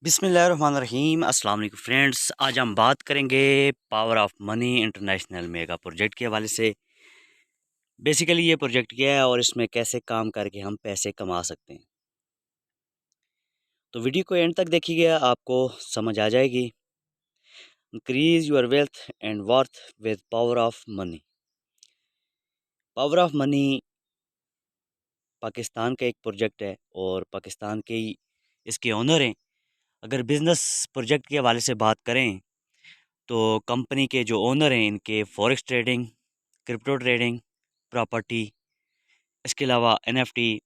बिस्मिल्लाहिर्रहमानिर्रहीम। अस्सलाम वालेकुम फ्रेंड्स, आज हम बात करेंगे power of money international mega project के हवाले से। बेसिकली ये प्रोजेक्ट क्या है और इसमें कैसे काम करके हम पैसे कमा सकते हैं। तो वीडियो को एंड तक देखिएगा, आपको समझ आ जाएगी। Increase your wealth and worth with power of money. Power of money Pakistan का एक प्रोजेक्ट है और पाकिस्तान के ही इसके ओनर हैं। अगर बिज़नेस प्रोजेक्ट के हवाले से बात करें तो कंपनी के जो ओनर हैं इनके forex trading, crypto trading, property, इसके अलावा एनएफटी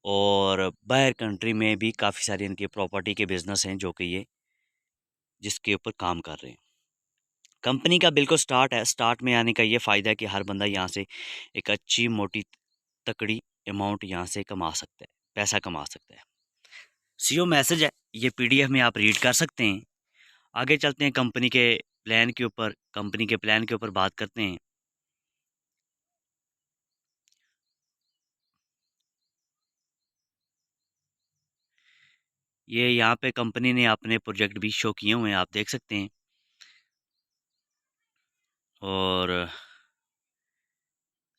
और बाहर कंट्री में भी काफ़ी सारी इनकी प्रॉपर्टी के बिज़नेस हैं जो कि ये जिसके ऊपर काम कर रहे हैं। कंपनी का बिल्कुल स्टार्ट है। स्टार्ट में आने का ये फ़ायदा है कि हर बंदा यहाँ से एक अच्छी मोटी तकड़ी अमाउंट यहाँ से कमा सकता है, पैसा कमा सकता है। सीओ मैसेज है, ये पीडीएफ में आप रीड कर सकते हैं। आगे चलते हैं कंपनी के प्लान के ऊपर। कंपनी के प्लान के ऊपर बात करते हैं। ये यहाँ पे कंपनी ने अपने प्रोजेक्ट भी शो किए हुए हैं, आप देख सकते हैं। और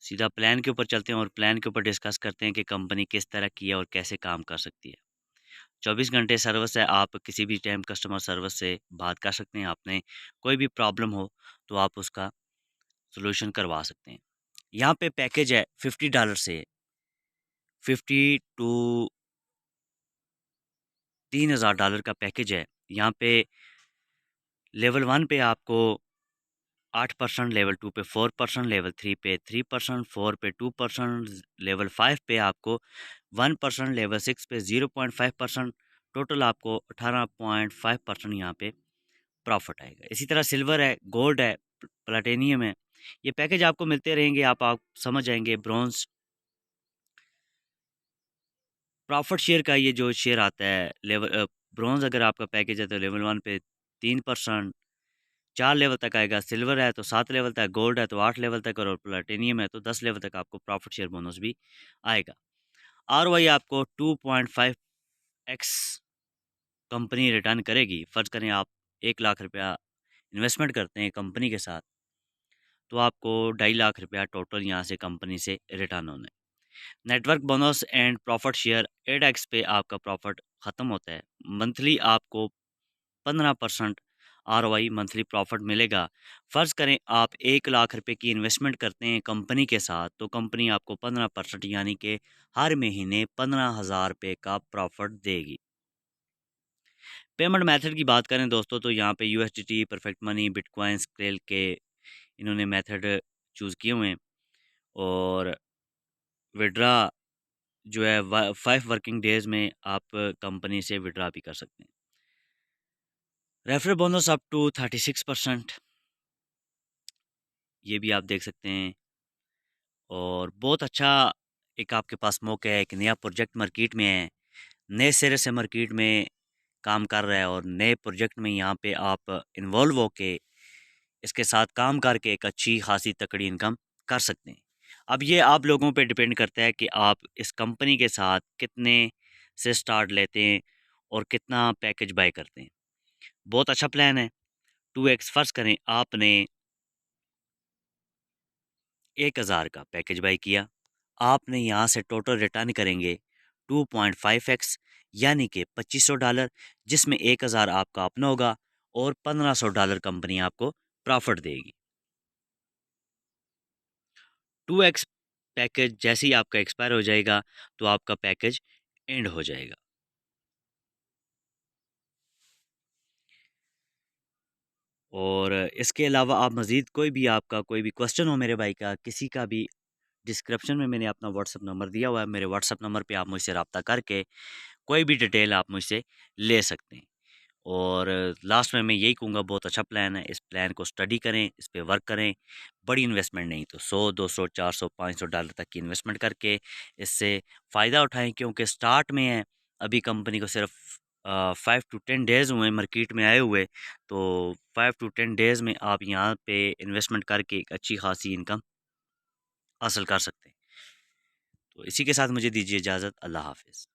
सीधा प्लान के ऊपर चलते हैं और प्लान के ऊपर डिस्कस करते हैं कि कंपनी किस तरह की है और कैसे काम कर सकती है। 24 घंटे सर्विस है, आप किसी भी टाइम कस्टमर सर्विस से बात कर सकते हैं। आपने कोई भी प्रॉब्लम हो तो आप उसका सोल्यूशन करवा सकते हैं। यहाँ पे पैकेज है $50 से 50 टू $3,000 का पैकेज है। यहाँ पे लेवल 1 पे आपको 8%, लेवल 2 पे 4%, लेवल 3 पे 3%, 4 पे 2%, लेवल 5 पे आपको 1%, लेवल 6 पे 0.5%, टोटल आपको 18.5% यहाँ पे प्रॉफिट आएगा। इसी तरह सिल्वर है, गोल्ड है, प्लेटिनियम है। ये पैकेज आपको मिलते रहेंगे, आप समझ जाएंगे। ब्रॉन्ज प्रॉफिट शेयर का ये जो शेयर आता है, लेवल ब्रॉन्ज अगर आपका पैकेज है तो लेवल 1 पे 3%, 4 लेवल तक आएगा। सिल्वर है तो 7 लेवल तक, गोल्ड है तो 8 लेवल तक और प्लेटिनियम है तो 10 लेवल तक आपको प्रॉफिट शेयर बोनस भी आएगा। आरओआई आपको 2.5x कंपनी रिटर्न करेगी। फ़र्ज़ करें आप 1 लाख रुपया इन्वेस्टमेंट करते हैं कंपनी के साथ, तो आपको 2.5 लाख रुपया टोटल यहाँ से कंपनी से रिटर्न होना है। Network bonus and profit share 8x पे आपका प्रॉफिट ख़त्म होता है। मंथली आपको 15% आरओआई मंथली प्रॉफिट मिलेगा। फ़र्ज़ करें आप 1 लाख रुपए की इन्वेस्टमेंट करते हैं कंपनी के साथ, तो कंपनी आपको 15% यानी कि हर महीने 15,000 रुपये का प्रॉफिट देगी। पेमेंट मेथड की बात करें दोस्तों तो यहाँ पे यूएसडीटी, परफेक्ट मनी, बिटकॉइन, स्क्रेल के इन्होंने मेथड चूज़ किए हुए हैं। और विड्रा जो है 5 वर्किंग डेज़ में आप कंपनी से विड्रा भी कर सकते हैं। रेफरल बोनस अप टू 36%, ये भी आप देख सकते हैं। और बहुत अच्छा एक आपके पास मौका है, एक नया प्रोजेक्ट मार्केट में है, नए सिरे से मार्केट में काम कर रहा है और नए प्रोजेक्ट में यहाँ पे आप इन्वॉल्व होके इसके साथ काम करके एक अच्छी खासी तकड़ी इनकम कर सकते हैं। अब ये आप लोगों पे डिपेंड करता है कि आप इस कंपनी के साथ कितने से स्टार्ट लेते हैं और कितना पैकेज बाय करते हैं। बहुत अच्छा प्लान है। 2x फर्स्ट करें, आपने 1,000 का पैकेज बाय किया, आपने यहाँ से टोटल रिटर्न करेंगे 2.5x यानी कि $2500, जिसमें 1,000 आपका अपना होगा और $1500 कंपनी आपको प्रॉफिट देगी। 2x पैकेज जैसे ही आपका एक्सपायर हो जाएगा तो आपका पैकेज एंड हो जाएगा। और इसके अलावा आप मज़ीद कोई भी आपका कोई भी क्वेश्चन हो मेरे भाई का, किसी का भी, डिस्क्रिप्शन में मैंने अपना व्हाट्सअप नंबर दिया हुआ है। मेरे व्हाट्सअप नंबर पे आप मुझसे रब्ता करके कोई भी डिटेल आप मुझसे ले सकते हैं। और लास्ट में मैं यही कहूँगा, बहुत अच्छा प्लान है, इस प्लान को स्टडी करें, इस पे वर्क करें। बड़ी इन्वेस्टमेंट नहीं तो 100, 200, 400, $500 तक की इन्वेस्टमेंट करके इससे फ़ायदा उठाएं, क्योंकि स्टार्ट में है। अभी कंपनी को सिर्फ 5 to 10 डेज़ हुए मार्केट में आए हुए, तो 5 to 10 डेज़ में आप यहाँ पे इन्वेस्टमेंट करके एक अच्छी खासी इनकम हासिल कर सकते हैं। तो इसी के साथ मुझे दीजिए इजाज़त। अल्लाह हाफिज़।